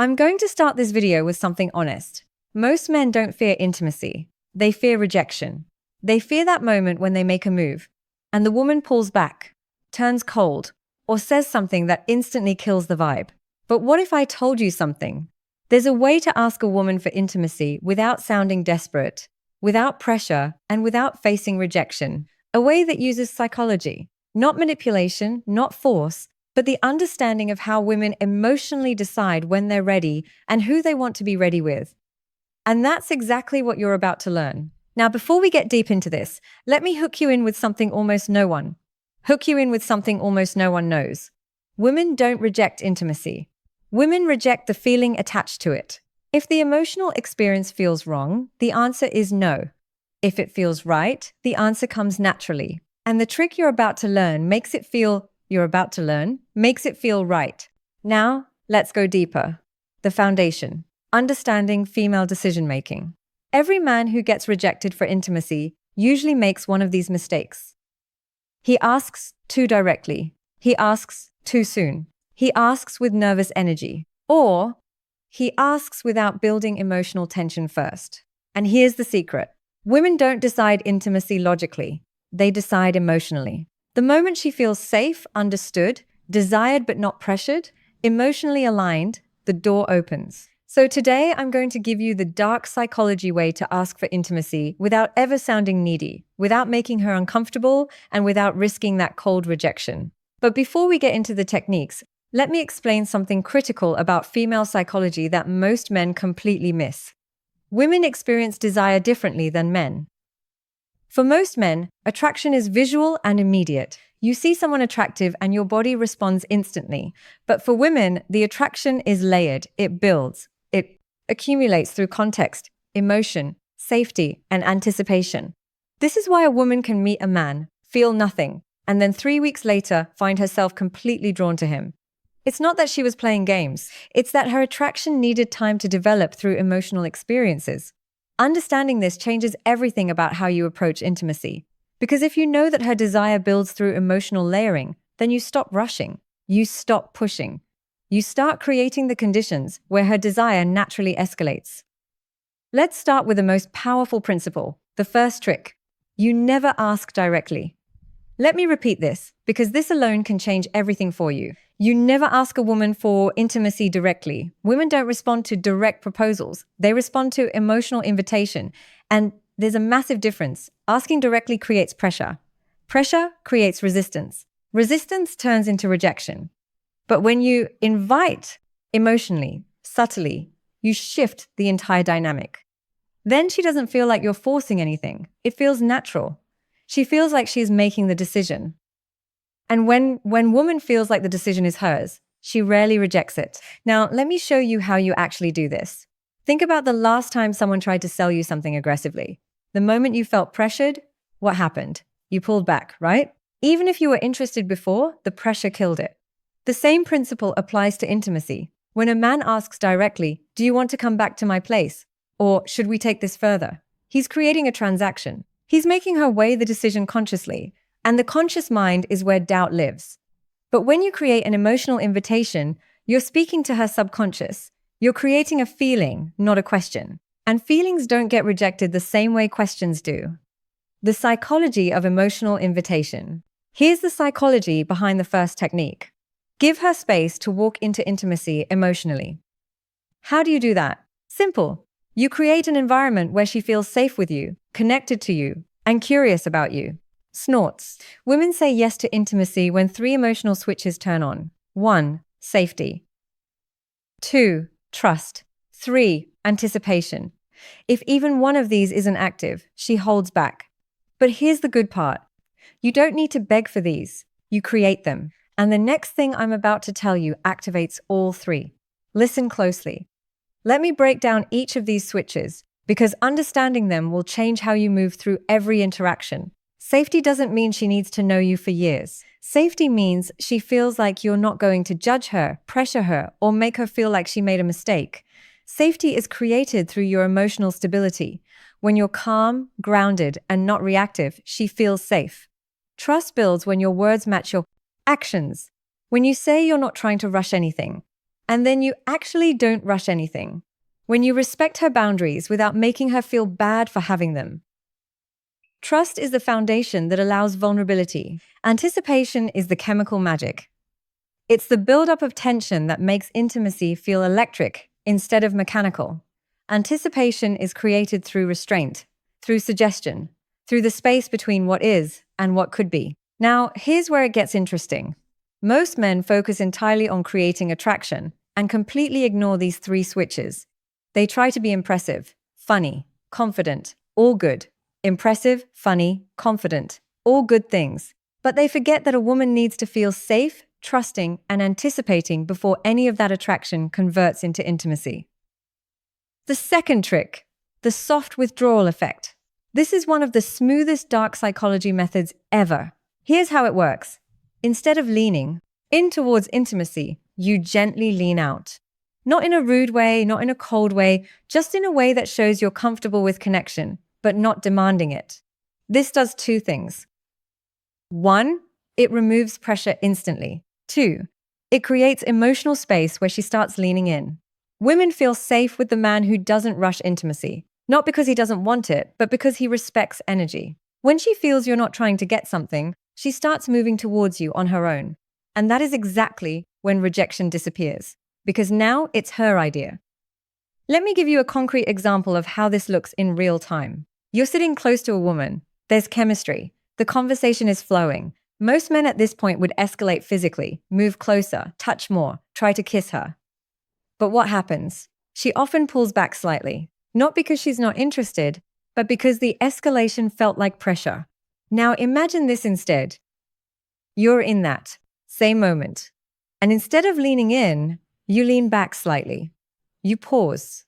I'm going to start this video with something honest. Most men don't fear intimacy. They fear rejection. They fear that moment when they make a move, and the woman pulls back, turns cold, or says something that instantly kills the vibe. But what if I told you something? There's a way to ask a woman for intimacy without sounding desperate, without pressure, and without facing rejection. A way that uses psychology, not manipulation, not force, but the understanding of how women emotionally decide when they're ready and who they want to be ready with. And that's exactly what you're about to learn. Now, before we get deep into this, let me hook you in with something almost no one knows. Women don't reject intimacy. Women reject the feeling attached to it. If the emotional experience feels wrong, the answer is no. If it feels right, the answer comes naturally. And the trick you're about to learn makes it feel right. Now, let's go deeper. The foundation. Understanding female decision-making. Every man who gets rejected for intimacy usually makes one of these mistakes. He asks too directly. He asks too soon. He asks with nervous energy. Or he asks without building emotional tension first. And here's the secret. Women don't decide intimacy logically. They decide emotionally. The moment she feels safe, understood, desired but not pressured, emotionally aligned, the door opens. So today I'm going to give you the dark psychology way to ask for intimacy without ever sounding needy, without making her uncomfortable, and without risking that cold rejection. But before we get into the techniques, let me explain something critical about female psychology that most men completely miss. Women experience desire differently than men. For most men, attraction is visual and immediate. You see someone attractive and your body responds instantly. But for women, the attraction is layered. It builds. It accumulates through context, emotion, safety, and anticipation. This is why a woman can meet a man, feel nothing, and then 3 weeks later find herself completely drawn to him. It's not that she was playing games. It's that her attraction needed time to develop through emotional experiences. Understanding this changes everything about how you approach intimacy. Because if you know that her desire builds through emotional layering, then you stop rushing. You stop pushing. You start creating the conditions where her desire naturally escalates. Let's start with the most powerful principle, the first trick. You never ask directly. Let me repeat this, because this alone can change everything for you. You never ask a woman for intimacy directly. Women don't respond to direct proposals. They respond to emotional invitation. And there's a massive difference. Asking directly creates pressure. Pressure creates resistance. Resistance turns into rejection. But when you invite emotionally, subtly, you shift the entire dynamic. Then she doesn't feel like you're forcing anything. It feels natural. She feels like she's making the decision. And when woman feels like the decision is hers, she rarely rejects it. Now, let me show you how you actually do this. Think about the last time someone tried to sell you something aggressively. The moment you felt pressured, what happened? You pulled back, right? Even if you were interested before, the pressure killed it. The same principle applies to intimacy. When a man asks directly, "Do you want to come back to my place?" Or "Should we take this further?" He's creating a transaction. He's making her weigh the decision consciously, and the conscious mind is where doubt lives. But when you create an emotional invitation, you're speaking to her subconscious. You're creating a feeling, not a question. And feelings don't get rejected the same way questions do. The psychology of emotional invitation. Here's the psychology behind the first technique. Give her space to walk into intimacy emotionally. How do you do that? Simple. You create an environment where she feels safe with you, connected to you, and curious about you. Snorts. Women say yes to intimacy when 3 emotional switches turn on. 1. Safety. 2. Trust. 3. Anticipation. If even one of these isn't active, she holds back. But here's the good part. You don't need to beg for these. You create them. And the next thing I'm about to tell you activates all 3. Listen closely. Let me break down each of these switches, because understanding them will change how you move through every interaction. Safety doesn't mean she needs to know you for years. Safety means she feels like you're not going to judge her, pressure her, or make her feel like she made a mistake. Safety is created through your emotional stability. When you're calm, grounded, and not reactive, she feels safe. Trust builds when your words match your actions. When you say you're not trying to rush anything. And then you actually don't rush anything. When you respect her boundaries without making her feel bad for having them. Trust is the foundation that allows vulnerability. Anticipation is the chemical magic. It's the buildup of tension that makes intimacy feel electric instead of mechanical. Anticipation is created through restraint, through suggestion, through the space between what is and what could be. Now, here's where it gets interesting. Most men focus entirely on creating attraction and completely ignore these three switches. They try to be impressive, funny, confident, all good. Impressive, funny, confident, all good things. But they forget that a woman needs to feel safe, trusting, and anticipating before any of that attraction converts into intimacy. The second trick, the soft withdrawal effect. This is one of the smoothest dark psychology methods ever. Here's how it works. Instead of leaning in towards intimacy, you gently lean out. Not in a rude way, not in a cold way, just in a way that shows you're comfortable with connection, but not demanding it. This does two things. 1, it removes pressure instantly. 2, it creates emotional space where she starts leaning in. Women feel safe with the man who doesn't rush intimacy, not because he doesn't want it, but because he respects energy. When she feels you're not trying to get something, she starts moving towards you on her own. And that is exactly when rejection disappears, because now it's her idea. Let me give you a concrete example of how this looks in real time. You're sitting close to a woman. There's chemistry. The conversation is flowing. Most men at this point would escalate physically, move closer, touch more, try to kiss her. But what happens? She often pulls back slightly, not because she's not interested, but because the escalation felt like pressure. Now imagine this instead. You're in that same moment. And instead of leaning in, you lean back slightly. You pause.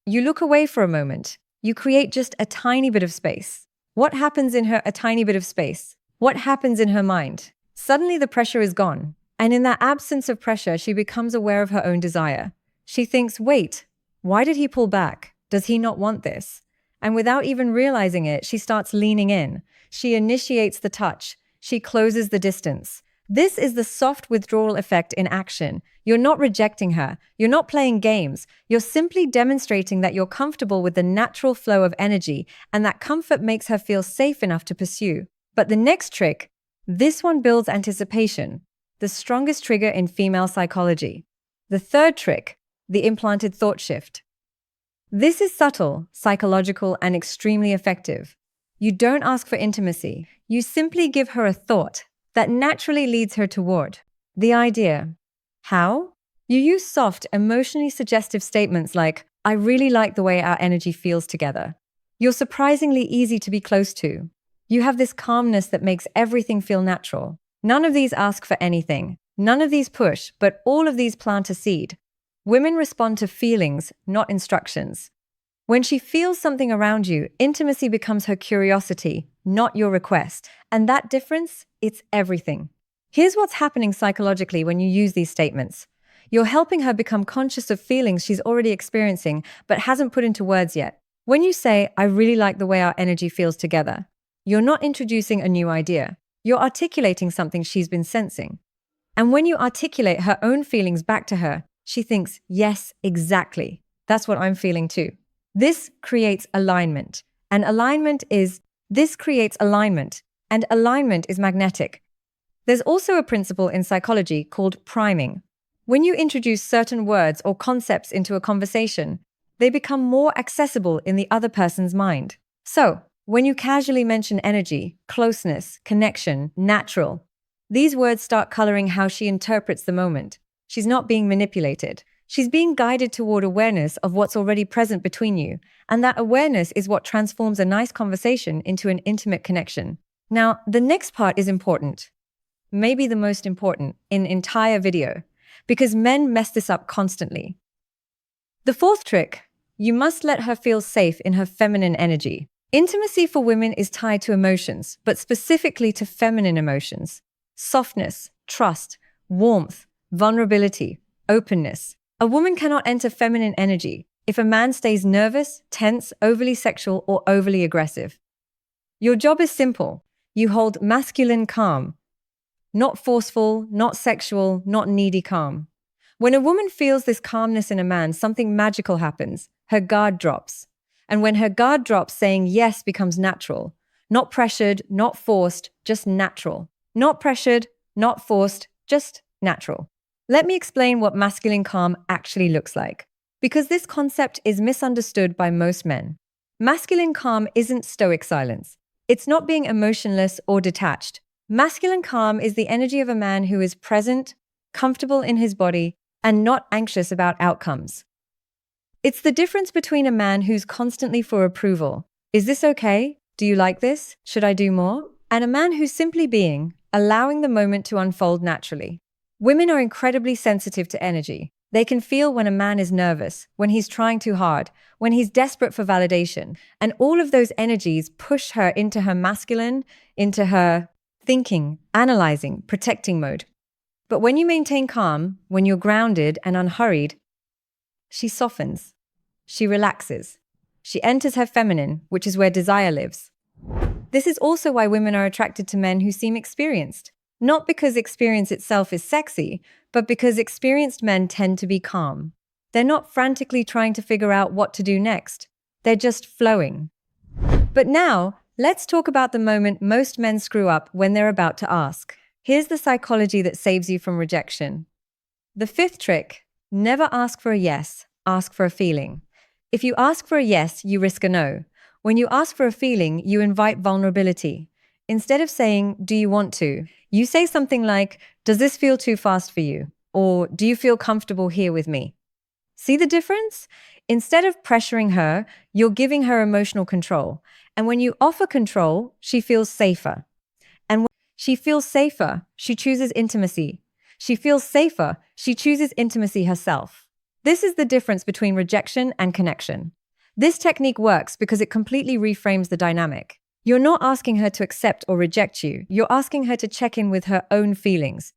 You look away for a moment. You create just a tiny bit of space. What happens in a tiny bit of space? What happens in her mind? Suddenly the pressure is gone. And in that absence of pressure, she becomes aware of her own desire. She thinks, wait, why did he pull back? Does he not want this? And without even realizing it, she starts leaning in. She initiates the touch. She closes the distance. This is the soft withdrawal effect in action. You're not rejecting her. You're not playing games. You're simply demonstrating that you're comfortable with the natural flow of energy, and that comfort makes her feel safe enough to pursue. But the next trick, this one builds anticipation, the strongest trigger in female psychology. The third trick, the implanted thought shift. This is subtle, psychological, and extremely effective. You don't ask for intimacy. You simply give her a thought that naturally leads her toward the idea. How? You use soft, emotionally suggestive statements like, I really like the way our energy feels together. You're surprisingly easy to be close to. You have this calmness that makes everything feel natural. None of these ask for anything. None of these push, but all of these plant a seed. Women respond to feelings, not instructions. When she feels something around you, intimacy becomes her curiosity, not your request. And that difference, it's everything. Here's what's happening psychologically when you use these statements. You're helping her become conscious of feelings she's already experiencing, but hasn't put into words yet. When you say, I really like the way our energy feels together, you're not introducing a new idea. You're articulating something she's been sensing. And when you articulate her own feelings back to her, she thinks, yes, exactly. That's what I'm feeling too. This creates alignment. And alignment is magnetic. There's also a principle in psychology called priming. When you introduce certain words or concepts into a conversation, they become more accessible in the other person's mind. So, when you casually mention energy, closeness, connection, natural, these words start coloring how she interprets the moment. She's not being manipulated. She's being guided toward awareness of what's already present between you, and that awareness is what transforms a nice conversation into an intimate connection. Now, the next part is important. Maybe the most important in entire video, because men mess this up constantly. The fourth trick, you must let her feel safe in her feminine energy. Intimacy for women is tied to emotions, but specifically to feminine emotions. Softness, trust, warmth, vulnerability, openness. A woman cannot enter feminine energy if a man stays nervous, tense, overly sexual, or overly aggressive. Your job is simple. You hold masculine calm. Not forceful, not sexual, not needy calm. When a woman feels this calmness in a man, something magical happens. Her guard drops. And when her guard drops, saying yes becomes natural. Not pressured, not forced, just natural. Not pressured, not forced, just natural. Let me explain what masculine calm actually looks like, because this concept is misunderstood by most men. Masculine calm isn't stoic silence. It's not being emotionless or detached. Masculine calm is the energy of a man who is present, comfortable in his body, and not anxious about outcomes. It's the difference between a man who's constantly for approval. Is this okay? Do you like this? Should I do more? And a man who's simply being, allowing the moment to unfold naturally. Women are incredibly sensitive to energy. They can feel when a man is nervous, when he's trying too hard, when he's desperate for validation. And all of those energies push her into her masculine, into her thinking, analyzing, protecting mode. But when you maintain calm, when you're grounded and unhurried, she softens. She relaxes. She enters her feminine, which is where desire lives. This is also why women are attracted to men who seem experienced. Not because experience itself is sexy, but because experienced men tend to be calm. They're not frantically trying to figure out what to do next. They're just flowing. But now, let's talk about the moment most men screw up when they're about to ask. Here's the psychology that saves you from rejection. The fifth trick: never ask for a yes, ask for a feeling. If you ask for a yes, you risk a no. When you ask for a feeling, you invite vulnerability. Instead of saying, "Do you want to?" you say something like, "Does this feel too fast for you?" Or, "Do you feel comfortable here with me?" See the difference? Instead of pressuring her, you're giving her emotional control. And when you offer control, she feels safer. And when she feels safer, she chooses intimacy. She feels safer, she chooses intimacy herself. This is the difference between rejection and connection. This technique works because it completely reframes the dynamic. You're not asking her to accept or reject you. You're asking her to check in with her own feelings.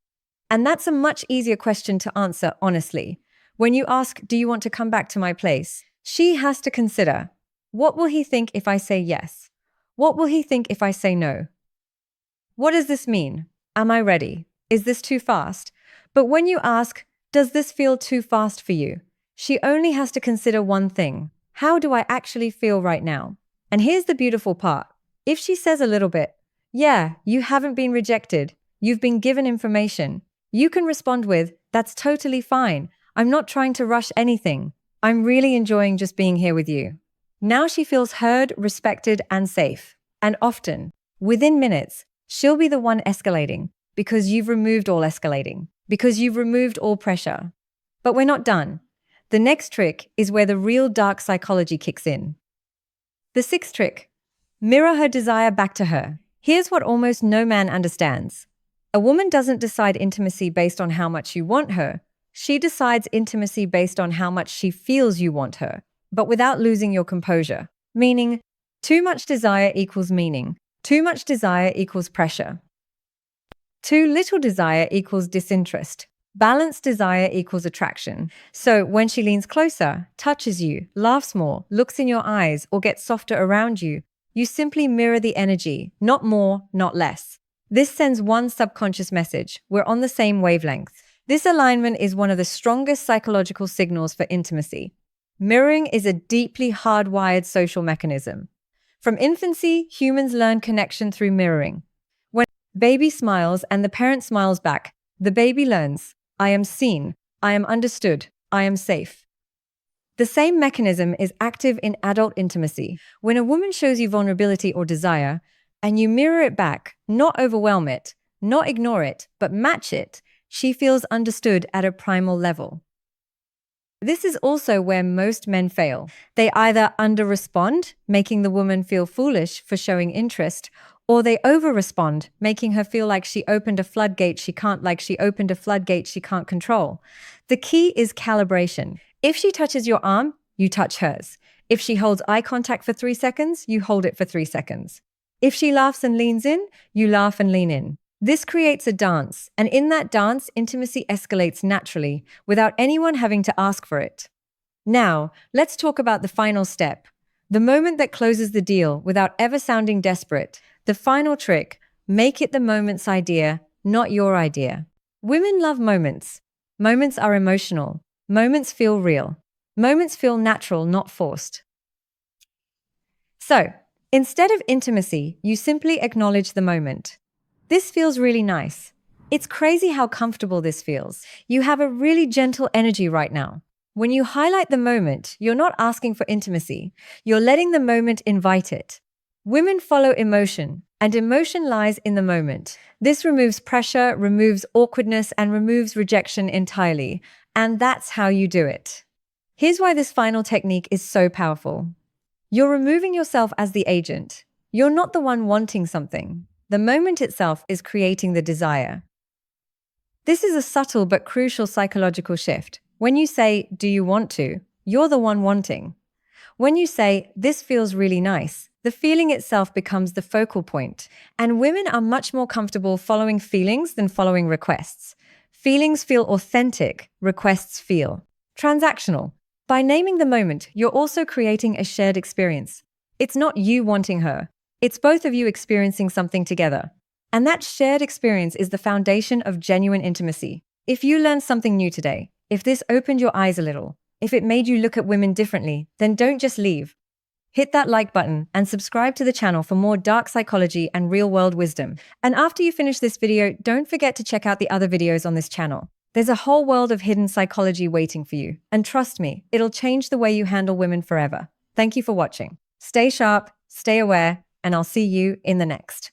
And that's a much easier question to answer honestly. When you ask, "Do you want to come back to my place?" she has to consider, what will he think if I say yes? What will he think if I say no? What does this mean? Am I ready? Is this too fast? But when you ask, "Does this feel too fast for you?" she only has to consider one thing. How do I actually feel right now? And here's the beautiful part. If she says a little bit, "Yeah, you haven't been rejected. You've been given information," you can respond with, "That's totally fine. I'm not trying to rush anything. I'm really enjoying just being here with you." Now she feels heard, respected, and safe. And often, within minutes, she'll be the one escalating because you've removed all escalating, because you've removed all pressure. But we're not done. The next trick is where the real dark psychology kicks in. The sixth trick: mirror her desire back to her. Here's what almost no man understands. A woman doesn't decide intimacy based on how much you want her. She decides intimacy based on how much she feels you want her, but without losing your composure. Meaning, too much desire equals meaning. Too much desire equals pressure. Too little desire equals disinterest. Balanced desire equals attraction. So when she leans closer, touches you, laughs more, looks in your eyes, or gets softer around you, you simply mirror the energy, not more, not less. This sends one subconscious message: we're on the same wavelength. This alignment is one of the strongest psychological signals for intimacy. Mirroring is a deeply hardwired social mechanism. From infancy, humans learn connection through mirroring. When baby smiles and the parent smiles back, the baby learns, "I am seen, I am understood, I am safe." The same mechanism is active in adult intimacy. When a woman shows you vulnerability or desire, and you mirror it back, not overwhelm it, not ignore it, but match it, she feels understood at a primal level. This is also where most men fail. They either under-respond, making the woman feel foolish for showing interest, or they over-respond, making her feel like she opened a floodgate she can't control. The key is calibration. If she touches your arm, you touch hers. If she holds eye contact for 3 seconds, you hold it for 3 seconds. If she laughs and leans in, you laugh and lean in. This creates a dance, and in that dance, intimacy escalates naturally, without anyone having to ask for it. Now, let's talk about the final step. The moment that closes the deal without ever sounding desperate. The final trick: make it the moment's idea, not your idea. Women love moments. Moments are emotional. Moments feel real. Moments feel natural, not forced. So, instead of intimacy, you simply acknowledge the moment. This feels really nice. It's crazy how comfortable this feels. You have a really gentle energy right now. When you highlight the moment, you're not asking for intimacy. You're letting the moment invite it. Women follow emotion, and emotion lies in the moment. This removes pressure, removes awkwardness, and removes rejection entirely. And that's how you do it. Here's why this final technique is so powerful. You're removing yourself as the agent. You're not the one wanting something. The moment itself is creating the desire. This is a subtle but crucial psychological shift. When you say, "Do you want to?" you're the one wanting. When you say, "This feels really nice," the feeling itself becomes the focal point. And women are much more comfortable following feelings than following requests. Feelings feel authentic, requests feel transactional. By naming the moment, you're also creating a shared experience. It's not you wanting her. It's both of you experiencing something together. And that shared experience is the foundation of genuine intimacy. If you learned something new today, if this opened your eyes a little, if it made you look at women differently, then don't just leave. Hit that like button and subscribe to the channel for more dark psychology and real-world wisdom. And after you finish this video, don't forget to check out the other videos on this channel. There's a whole world of hidden psychology waiting for you. And trust me, it'll change the way you handle women forever. Thank you for watching. Stay sharp, stay aware, and I'll see you in the next.